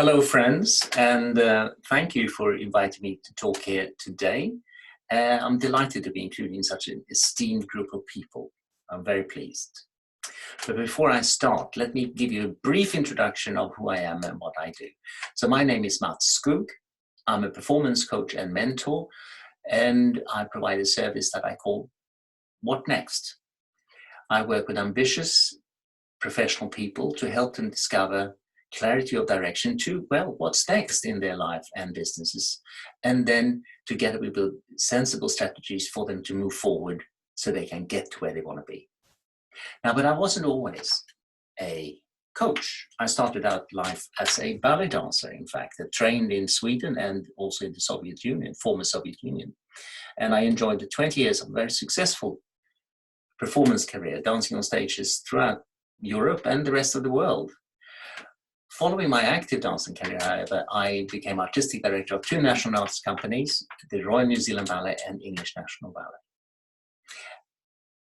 Hello, friends, and thank you for inviting me to talk here today. I'm delighted to be included in such an esteemed group of people. I'm very pleased. But before I start, let me give you a brief introduction of who I am and what I do. So my name is Mats Skog. I'm a performance coach and mentor, and I provide a service that I call What Next? I work with ambitious professional people to help them discover clarity of direction to, well, what's next in their life and businesses. And then together we build sensible strategies for them to move forward so they can get to where they want to be. Now, but I wasn't always a coach. I started out life as a ballet dancer, in fact. I trained in Sweden and also in the Soviet Union, former Soviet Union. And I enjoyed the 20 years of a very successful performance career, dancing on stages throughout Europe and the rest of the world. Following my active dancing career, however, I became artistic director of two national arts companies, the Royal New Zealand Ballet and English National Ballet.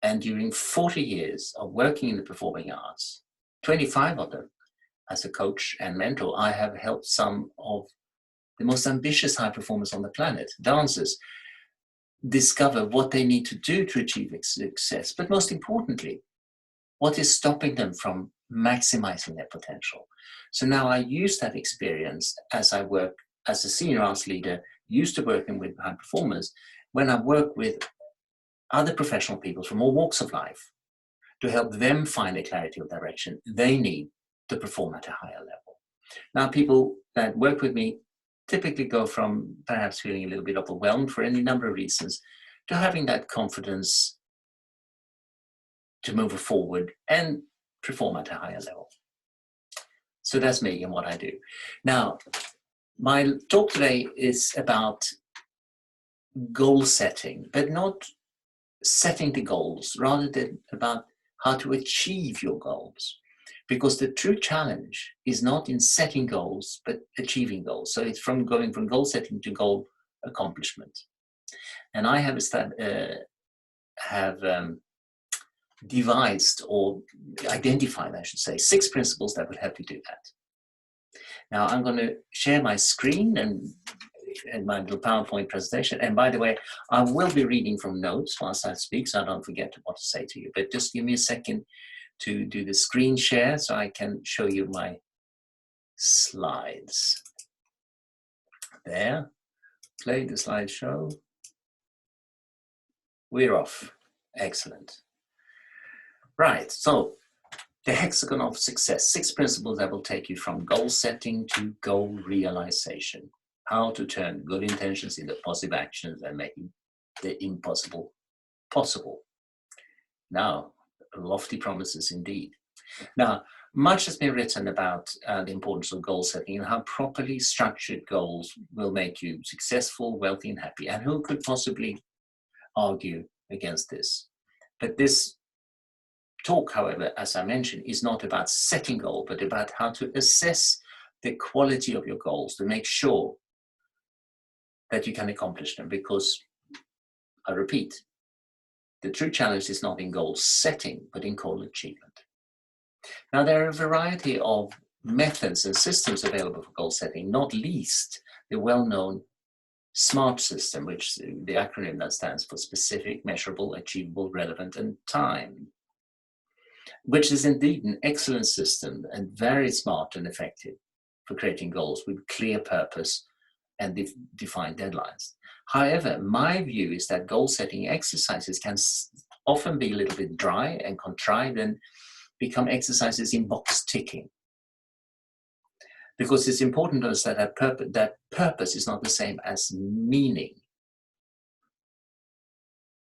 And during 40 years of working in the performing arts, 25 of them as a coach and mentor, I have helped some of the most ambitious high performers on the planet, dancers, discover what they need to do to achieve success, but most importantly, what is stopping them from maximizing their potential. So now I use that experience as I work as a senior arts leader, used to working with high performers, when I work with other professional people from all walks of life to help them find the clarity of direction they need to perform at a higher level. Now, people that work with me typically go from perhaps feeling a little bit overwhelmed for any number of reasons to having that confidence to move forward and perform at a higher level. So that's me and what I do. Now, my talk today is about goal setting, but not setting the goals, rather than about how to achieve your goals. Because the true challenge is not in setting goals, but achieving goals. So it's from going from goal setting to goal accomplishment. And I have devised or identified, I should say, 6 principles that will help you do that. Now I'm going to share my screen and my little PowerPoint presentation. And by the way, I will be reading from notes whilst I speak, so I don't forget what to say to you. But just give me a second to do the screen share so I can show you my slides. There, play the slideshow. We're off. Excellent. Right, so the Hexagon of Success, 6 principles that will take you from goal setting to goal realization. How to turn good intentions into positive actions and making the impossible possible. Now, lofty promises indeed. Now, much has been written about the importance of goal setting and how properly structured goals will make you successful, wealthy, and happy. And who could possibly argue against this? But this talk, however, as I mentioned, is not about setting goals, but about how to assess the quality of your goals to make sure that you can accomplish them. Because, I repeat, the true challenge is not in goal setting, but in goal achievement. Now, there are a variety of methods and systems available for goal setting, not least the well-known SMART system, which the acronym that stands for specific, measurable, achievable, relevant, and time, which is indeed an excellent system and very smart and effective for creating goals with clear purpose and defined deadlines. However, my view is that goal-setting exercises can often be a little bit dry and contrived and become exercises in box ticking. Because it's important to understand that purpose is not the same as meaning.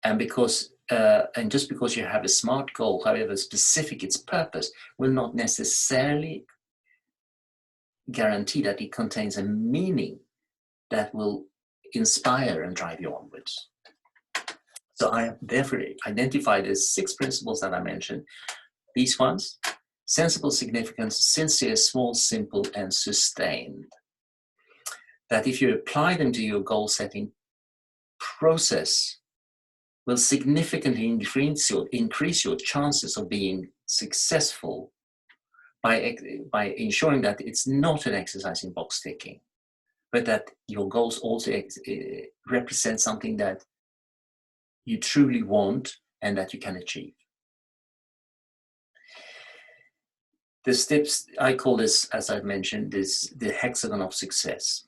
And just because you have a SMART goal, however specific its purpose, will not necessarily guarantee that it contains a meaning that will inspire and drive you onwards. So I have therefore identified the 6 principles that I mentioned. These ones: sensible significance, sincere, small, simple, and sustained. That if you apply them to your goal setting process, will significantly increase your chances of being successful by ensuring that it's not an exercise in box ticking, but that your goals also represent something that you truly want and that you can achieve. The steps, I call this, as I've mentioned, the hexagon of success.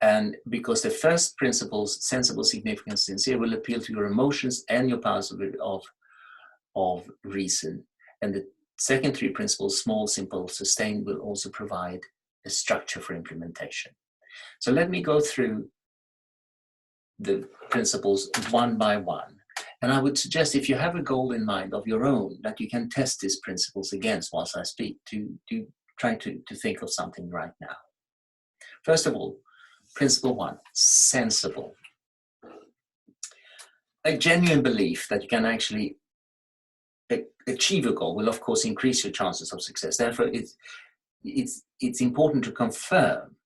And because the first principles, sensible, significant, sincere, will appeal to your emotions and your powers of reason. And the second three principles, small, simple, sustained, will also provide a structure for implementation. So let me go through the principles one by one. And I would suggest, if you have a goal in mind of your own that you can test these principles against whilst I speak, to try to think of something right now. First of all, principle one, sensible. A genuine belief that you can actually achieve a goal will, of course, increase your chances of success. Therefore, it's important to confirm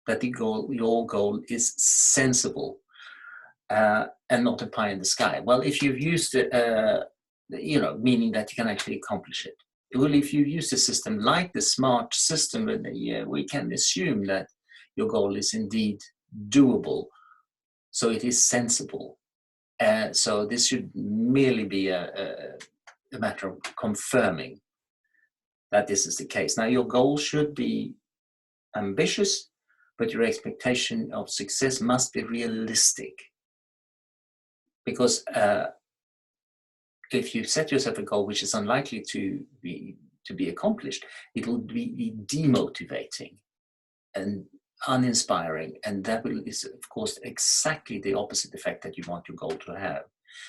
that your goal is sensible and not a pie in the sky. Well, if you've used it, meaning that you can actually accomplish it. Well, if you use a system like the SMART system, we can assume that your goal is indeed doable, so it is sensible. So this should merely be a matter of confirming that this is the case. Now, your goal should be ambitious, but your expectation of success must be realistic. Because if you set yourself a goal which is unlikely to be accomplished, it will be demotivating and uninspiring, and that is, of course, exactly the opposite effect that you want your goal to have.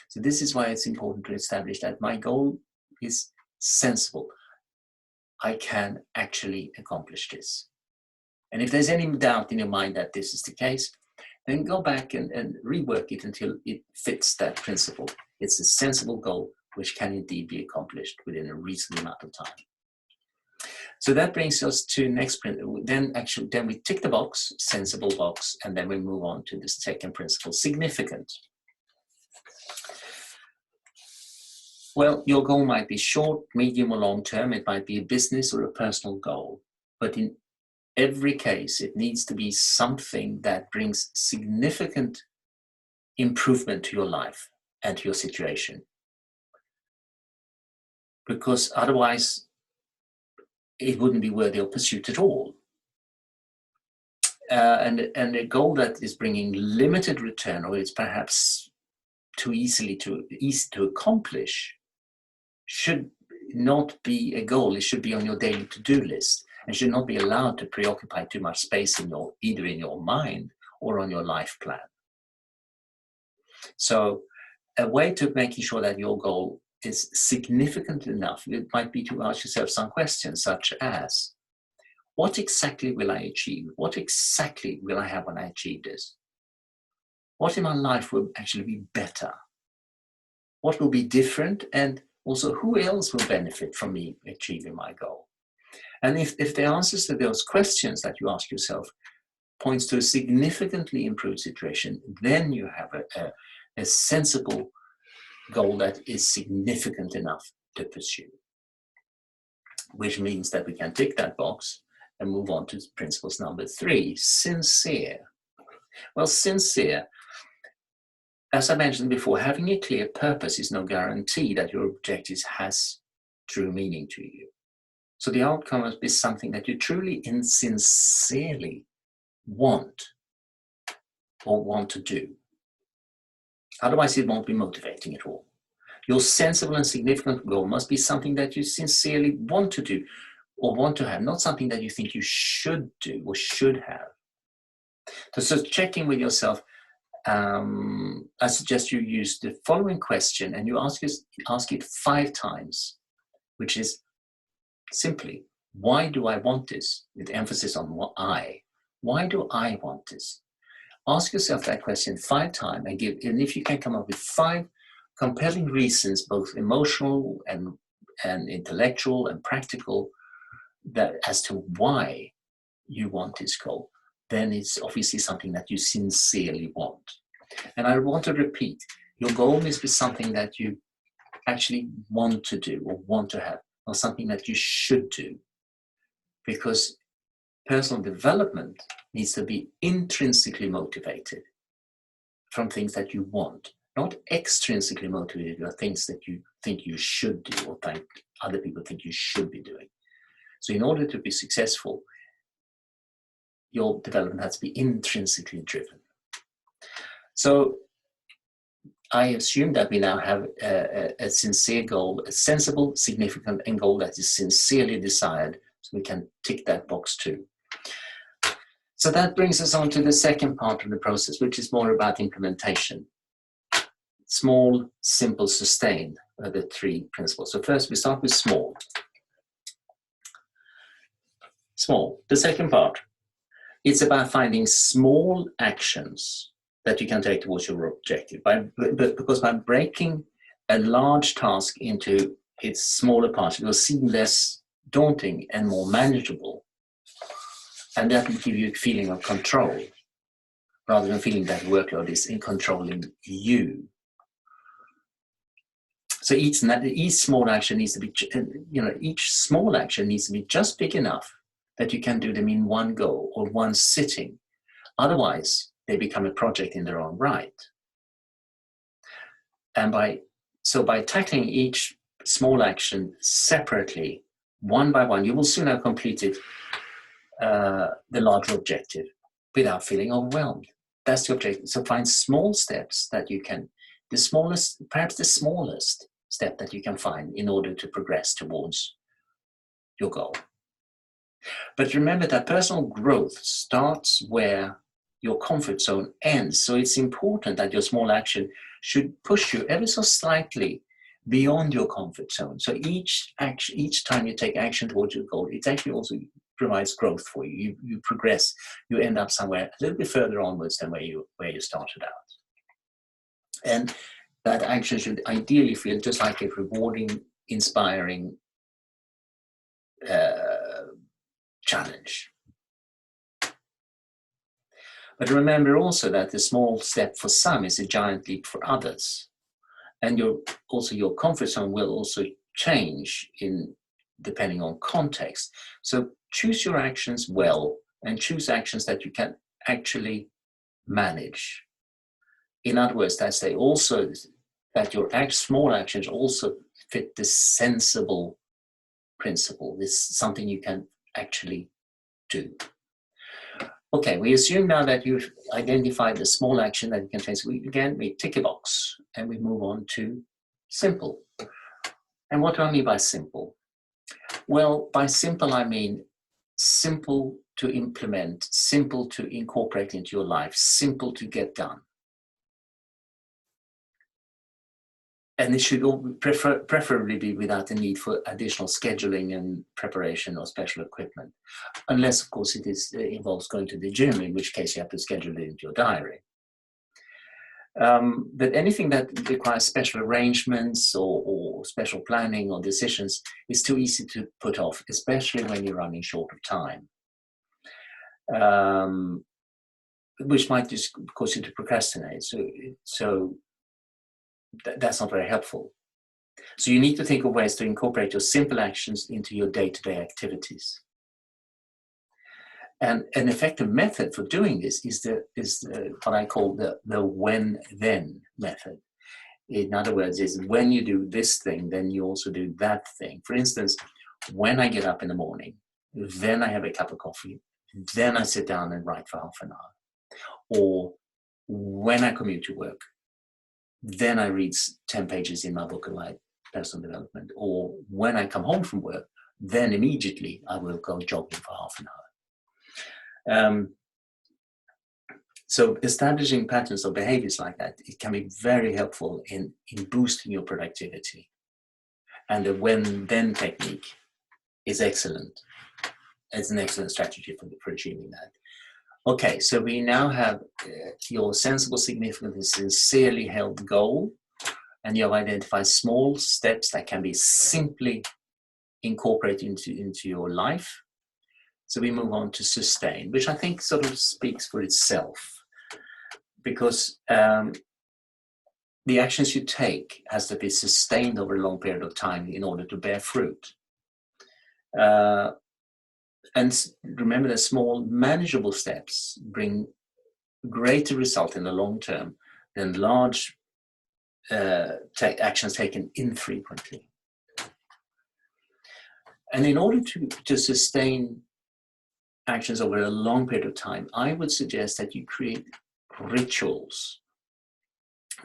So this is why it's important to establish that my goal is sensible. I can actually accomplish this. And if there's any doubt in your mind that this is the case, then go back and rework it until it fits that principle. It's a sensible goal which can indeed be accomplished within a reasonable amount of time. So that brings us to next principle. Then we tick the box, sensible box, and then we move on to the second principle, significant. Well, your goal might be short, medium, or long term. It might be a business or a personal goal. But in every case, it needs to be something that brings significant improvement to your life and to your situation. Because otherwise, it wouldn't be worthy of pursuit at all. And a goal that is bringing limited return, or is perhaps too easy to accomplish, should not be a goal. It should be on your daily to-do list, and should not be allowed to preoccupy too much space either in your mind or on your life plan. So a way to making sure that your goal is significant enough, it might be to ask yourself some questions such as, what exactly will I achieve? What exactly will I have when I achieve this? What in my life will actually be better? What will be different? And also, who else will benefit from me achieving my goal? And if the answers to those questions that you ask yourself points to a significantly improved situation, then you have a sensible goal that is significant enough to pursue. Which means that we can tick that box and move on to principles number 3, sincere. Well, sincere, as I mentioned before, having a clear purpose is no guarantee that your objective has true meaning to you. So the outcome must be something that you truly and sincerely want or want to do. Otherwise, it won't be motivating at all. Your sensible and significant goal must be something that you sincerely want to do or want to have, not something that you think you should do or should have. So checking with yourself, I suggest you use the following question and you ask it 5 times, which is simply, why do I want this? With emphasis on what I. Why do I want this? Ask yourself that question 5 times and if you can come up with 5 compelling reasons, both emotional and intellectual and practical, that as to why you want this goal, then it's obviously something that you sincerely want. And I want to repeat, your goal must be something that you actually want to do or want to have, not something that you should do because personal development needs to be intrinsically motivated from things that you want, not extrinsically motivated by things that you think you should do or think other people think you should be doing. So in order to be successful, your development has to be intrinsically driven. So I assume that we now have a sincere goal, a sensible, significant, and goal that is sincerely desired. So we can tick that box too. So that brings us on to the second part of the process, which is more about implementation. Small, simple, sustained are the three principles. So first we start with small. Small. The second part, it's about finding small actions that you can take towards your objective. Because by breaking a large task into its smaller parts, it will seem less daunting and more manageable. And that will give you a feeling of control, rather than feeling that workload is in controlling you. So each small action needs to be, each small action needs to be just big enough that you can do them in one go or one sitting. Otherwise, they become a project in their own right. And by tackling each small action separately, one by one, you will soon have completed the larger objective without feeling overwhelmed. That's the objective. So find small steps that you can, perhaps the smallest step that you can find in order to progress towards your goal. But remember that personal growth starts where your comfort zone ends. So it's important that your small action should push you ever so slightly beyond your comfort zone. So each time you take action towards your goal, it actually also provides growth for you. You progress. You end up somewhere a little bit further onwards than where you started out. And that action should ideally feel just like a rewarding, inspiring challenge. But remember also that the small step for some is a giant leap for others. And your comfort zone will also change depending on context. So choose your actions well and choose actions that you can actually manage. In other words, that your small actions also fit the sensible principle. This is something you can actually do. Okay, we assume now that you've identified the small action that you can take. So we tick a box and we move on to simple. And what do I mean by simple? Well, by simple, I mean simple to implement, simple to incorporate into your life, simple to get done. And it should preferably be without the need for additional scheduling and preparation or special equipment. Unless, of course, it involves going to the gym, in which case you have to schedule it into your diary. But anything that requires special arrangements or special planning or decisions is too easy to put off, especially when you're running short of time. Which might just cause you to procrastinate. So that's not very helpful. So you need to think of ways to incorporate your simple actions into your day-to-day activities. And an effective method for doing this is what I call the when-then method. In other words, is when you do this thing, then you also do that thing. For instance, when I get up in the morning, then I have a cup of coffee, then I sit down and write for half an hour. Or when I commute to work, then I read 10 pages in my book on personal development. Or when I come home from work, then immediately I will go jogging for half an hour. So establishing patterns of behaviors like that, it can be very helpful in boosting your productivity. And the when-then technique is excellent. It's an excellent strategy for achieving that. Okay, so we now have your sensible, significant, and sincerely held goal, and you have identified small steps that can be simply incorporated into your life. So we move on to sustain, which I think sort of speaks for itself, because the actions you take has to be sustained over a long period of time in order to bear fruit. remember that small manageable steps bring greater result in the long term than large actions taken infrequently. And in order to sustain actions over a long period of time, I would suggest that you create rituals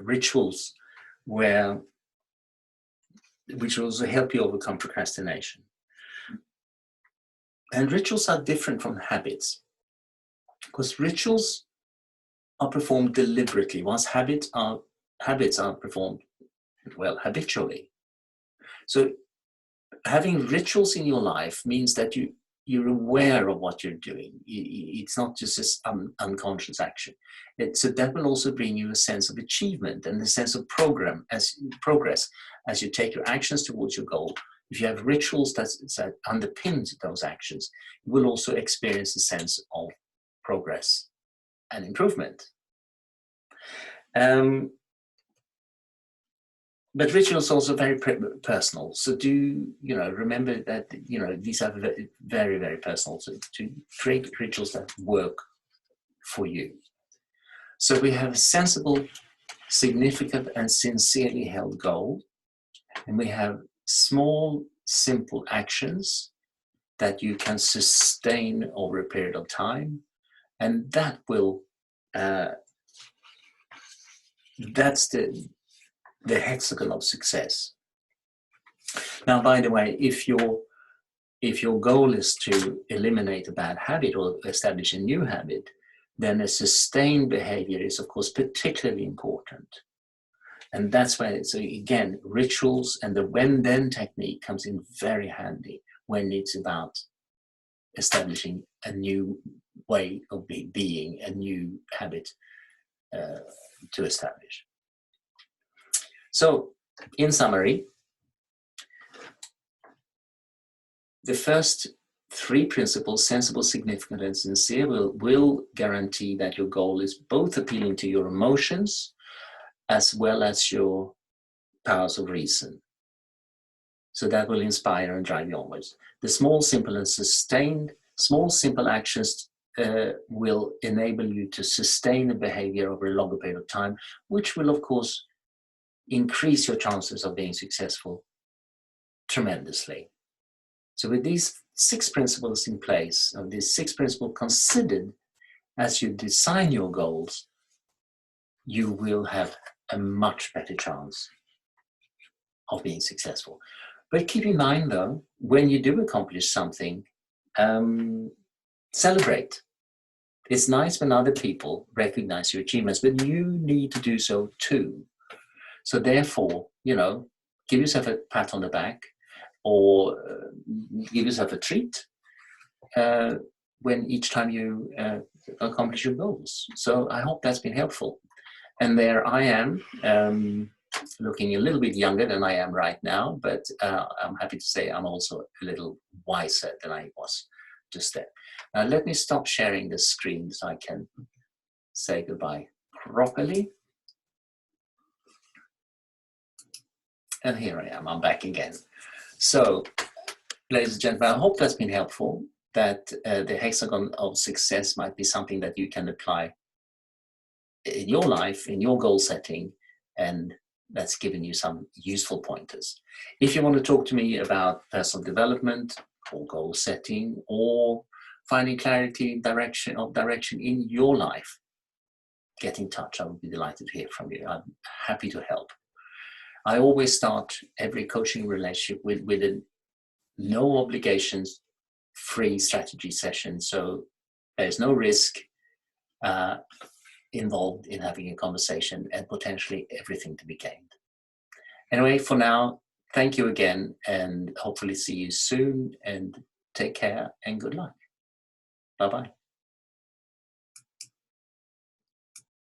which will also help you overcome procrastination. And rituals are different from habits, because rituals are performed deliberately, whilst habits are performed, well, habitually. So having rituals in your life means that you're aware of what you're doing. It's not just this unconscious action. So that will also bring you a sense of achievement and a sense of progress as you take your actions towards your goal. If you have rituals that underpin those actions, you will also experience a sense of progress and improvement. But rituals are also very personal. So remember that, these are very, very personal. So to create rituals that work for you. So we have a sensible, significant, and sincerely held goal. And we have small, simple actions that you can sustain over a period of time. And that will, that's the hexagon of success. Now, by the way, if your goal is to eliminate a bad habit or establish a new habit, then a sustained behavior is, of course, particularly important. And that's why, so again, rituals and the when-then technique comes in very handy when it's about establishing a new way of being, a new habit to establish. So, in summary, the first three principles, sensible, significant, and sincere, will guarantee that your goal is both appealing to your emotions as well as your powers of reason. So that will inspire and drive you onwards. The small, simple, and sustained, small, simple actions will enable you to sustain a behavior over a longer period of time, which will, of course, increase your chances of being successful tremendously. So with these 6 principles in place, or these 6 principles considered as you design your goals, you will have a much better chance of being successful. But keep in mind, though, when you do accomplish something, celebrate. It's nice when other people recognize your achievements, but you need to do so too. So therefore, give yourself a pat on the back, or give yourself a treat when each time you accomplish your goals. So I hope that's been helpful. And there I am, looking a little bit younger than I am right now, but I'm happy to say I'm also a little wiser than I was just then. Now let me stop sharing the screen so I can say goodbye properly. And here I am, I'm back again. So, ladies and gentlemen, I hope that's been helpful, that the hexagon of success might be something that you can apply in your life, in your goal setting, and that's given you some useful pointers. If you want to talk to me about personal development or goal setting or finding clarity, direction in your life, get in touch. I would be delighted to hear from you. I'm happy to help. I always start every coaching relationship with a no obligations free strategy session. So there's no risk involved in having a conversation and potentially everything to be gained. Anyway, for now, thank you again and hopefully see you soon, and take care and good luck. Bye-bye.